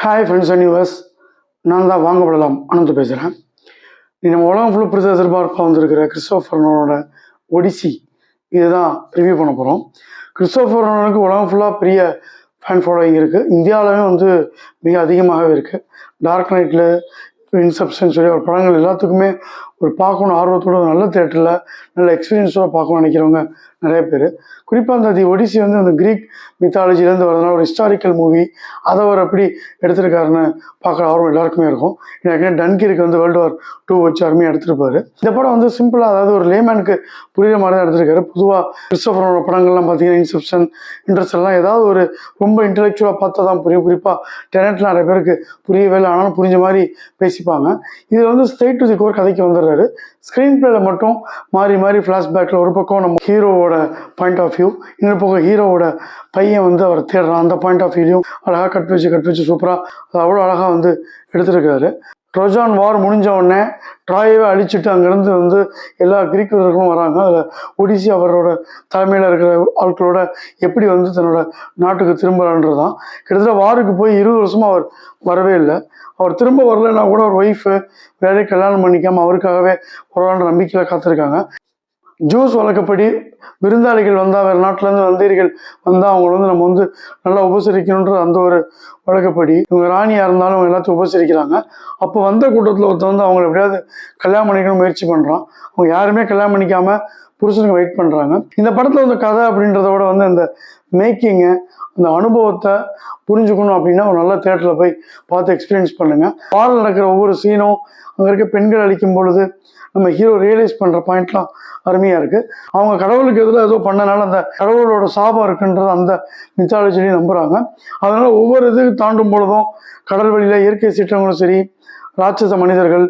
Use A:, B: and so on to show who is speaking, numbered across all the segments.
A: Hi friends and US, நான் தான் வாங்கப்படலாம் அனந்து பேசுகிறேன். நம்ம உலகம் ஃபுல்லாக பெருசாக எதிர்பார்ப்பாக வந்திருக்கிற கிறிஸ்டோஃபர் நோலனோட ஒடிசி இதுதான் ரிவ்யூ பண்ண போகிறோம். கிறிஸ்டோஃபர் நோலனுக்கு உலகம் ஃபுல்லாக பெரிய ஃபேன் ஃபாலோயிங் இருக்குது. இந்தியாவிலுமே மிக அதிகமாகவே இருக்குது. டார்க் நைட்டில், இன்செப்ஷன் சொல்லி ஒரு படங்கள் எல்லாத்துக்குமே ஒரு பார்க்கணும் ஆர்வத்தோட நல்ல தேட்டரில் நல்ல எக்ஸ்பீரியன்ஸோட பார்க்கணும்னு நினைக்கிறவங்க நிறைய பேர். குறிப்பாக அந்த ஒடிசி அந்த க்ரீக் மித்தாலஜிலேருந்து வரதுனால ஒரு ஹிஸ்டாரிக்கல் மூவி, அதை அவர் எப்படி எடுத்திருக்காருன்னு பார்க்குற ஆர்வம் எல்லாருக்குமே இருக்கும். எனக்கு டன்கிருக்கு வேர்ல்டு வார் 2 வச்சு அருமையாக எடுத்திருப்பாரு. இந்த படம் சிம்பிளாக, அதாவது ஒரு லேமேனுக்கு புரியுற மாதிரி தான் எடுத்திருக்காரு. பொதுவாக கிறிஸ்டோஃபரோட படங்கள்லாம் பார்த்தீங்கன்னா இன்செப்ஷன், இன்ட்ரெஸ்ட்லாம் ஏதாவது ஒரு ரொம்ப இன்டெலெக்சுவலாக பார்த்தா தான் புரியும். குறிப்பாக டெனட்லாம் நிறைய பேருக்கு புரியவே இல்லை, ஆனாலும் புரிஞ்ச மாதிரி பேசிப்பாங்க. இதில் ஸ்ட்ரெயிட் டு தி கோர் கதைக்கு வந்துடுறாரு. ஸ்க்ரீன் பிளேல மட்டும் மாறி மாறி ஃப்ளாஷ்பேக்கில் ஒரு பக்கம் நம்ம ஹீரோவோட பாயிண்ட் ஆஃப் வியூ, இன்னொரு பக்கம் ஹீரோவோட பையன் அவர் தேடுறான், அந்த பாயிண்ட் ஆஃப் வியூலையும் அழகாக கட் வச்சு சூப்பராக அது அவ்வளோ அழகாக எடுத்திருக்காரு. ட்ரோஜான் வார் முடிஞ்ச உடனே ட்ராயவே அழிச்சிட்டு அங்கேருந்து எல்லா கிரீக் வீரர்களும் வராங்க. அதில் ஒடிசி அவரோட தலைமையில் இருக்கிற ஆட்களோட எப்படி தன்னோட நாட்டுக்கு திரும்புறான்றது தான். கிட்டத்தட்ட வாருக்கு போய் 20 வருஷமாக அவர் வரவே இல்லை. அவர் திரும்ப வரலைன்னா கூட ஒரு ஒய்ஃபு வேற கல்யாணம் பண்ணிக்காமல் அவருக்காகவே வரலான்ற நம்பிக்கையில் காத்திருக்காங்க. ஜூஸ் வழக்கப்படி விருந்தாளிகள் வந்தால், வேறு நாட்டிலேருந்து வந்தீர்கள் வந்தால் அவங்கள நம்ம நல்லா உபசரிக்கணுன்ற அந்த ஒரு வழக்கப்படி இவங்க ராணியாக இருந்தாலும் எல்லாத்தையும் உபசரிக்கிறாங்க. அப்போ வந்த கூட்டத்தில் ஒருத்தர் அவங்களை எப்படியாவது கல்யாணம் பண்ணிக்கணும் முயற்சி பண்ணுறான். அவங்க யாருமே கல்யாணம் பண்ணிக்காமல் புருஷனுக்கு வெயிட் பண்ணுறாங்க. இந்த படத்தில் கதை அப்படின்றத விட அந்த மேக்கிங்கு, அந்த அனுபவத்தை புரிஞ்சுக்கணும் அப்படின்னா ஒரு நல்ல தேட்டரில் போய் பார்த்து எக்ஸ்பீரியன்ஸ் பண்ணுங்கள். பாடல் நடக்கிற ஒவ்வொரு சீனும், அங்கே இருக்க பெண்கள் அளிக்கும் பொழுது நம்ம ஹீரோ ரியலைஸ் பண்ணுற பாயிண்ட்லாம் அருமையாக இருக்குது. அவங்க கடவுளுக்கு எதிராக ஏதோ பண்ணனால அந்த கடவுளோட சாபம் இருக்குன்றது அந்த மித்தாலஜிலையும் நம்புகிறாங்க. அதனால் ஒவ்வொரு இது தாண்டும் பொழுதும் கடல் வழியில் இயற்கை சீற்றங்களும் சரி, ராட்சச மனிதர்கள்,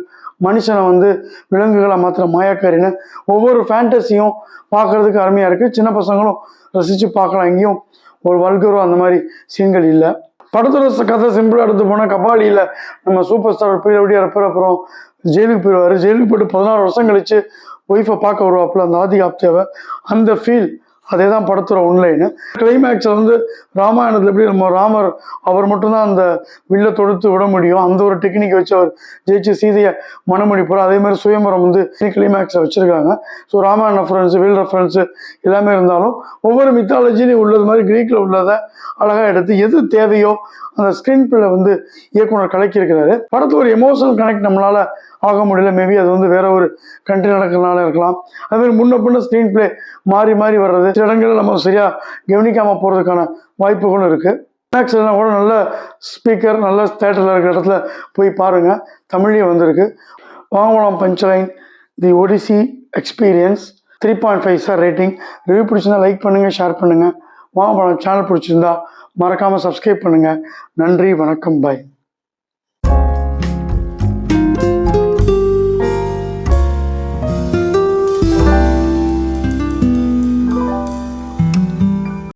A: மனுஷனை விலங்குகளை மாத்திர மாயாக்காரின்னு ஒவ்வொரு ஃபேண்டஸியும் பார்க்குறதுக்கு அருமையாக இருக்குது. சின்ன பசங்களும் ரசித்து பார்க்கலாம். எங்கேயும் ஒரு வல்கரோ அந்த மாதிரி சீன்கள் இல்லை. படத்தோட கதை சிம்பிளாக எடுத்து போனால், கபாலியில் நம்ம சூப்பர் ஸ்டார் பீரியடியாக இருப்பார். அப்புறம் ஜெயிலுக்கு போயிடுவார். ஜெயிலுக்கு போய்ட்டு 16 வருஷம் கழித்து ஒய்ஃபை பார்க்க வருவாப்பில் அந்த ஆதி ஆப்தேவை. அந்த ஃபீல் அதே தான் படத்தோட ஒன்லைனு. கிளைமேக்ஸில் ராமாயணத்தில் எப்படி நம்ம ராமர் அவர் மட்டும்தான் அந்த வில்லை தொடுத்து விட முடியும், அந்த ஒரு டெக்னிக்கை வச்சு அவர் ஜெயிச்சு சீதையை மனமுடிப்பார். அதேமாதிரி சுயம்பரம் கிளைமேக்ஸை வச்சுருக்காங்க. So Ramayana reference, will reference எல்லாமே இருந்தாலும் ஒவ்வொரு மித்தாலஜிலையும் உள்ளது மாதிரி கிரீக்கில் உள்ளதை அழகாக எடுத்து எது தேவையோ அந்த ஸ்க்ரீன் பிளே இயக்குனர் கலக்கியிருக்கிறாரு. படத்தில் ஒரு எமோஷனல் கனெக்ட் நம்மளால் ஆக முடியல. மேபி அது வேற ஒரு கண்ட்ரி நடக்கிறதுனால இருக்கலாம். அதுமாதிரி முன்ன பின்ன ஸ்க்ரீன் பிளே மாறி மாறி வர்றது, சில இடங்களில் நம்ம சரியாக கவனிக்காமல் போகிறதுக்கான வாய்ப்புகளும் இருக்குது. மேக்ஸ்லாம் கூட நல்ல ஸ்பீக்கர், நல்ல தேட்டரில் இருக்கிற இடத்துல போய் பாருங்கள். தமிழ்லேயே வந்திருக்கு. வாங்கலாம் punchline The Odyssey experience 3.5 star rating. Review பிடிச்சிருந்தா லைக் பண்ணுங்கள், ஷேர் பண்ணுங்கள். வாங்கலாம் சேனல் பிடிச்சிருந்தா மறக்காமல் சப்ஸ்கிரைப் பண்ணுங்கள். நன்றி, வணக்கம், பாய்.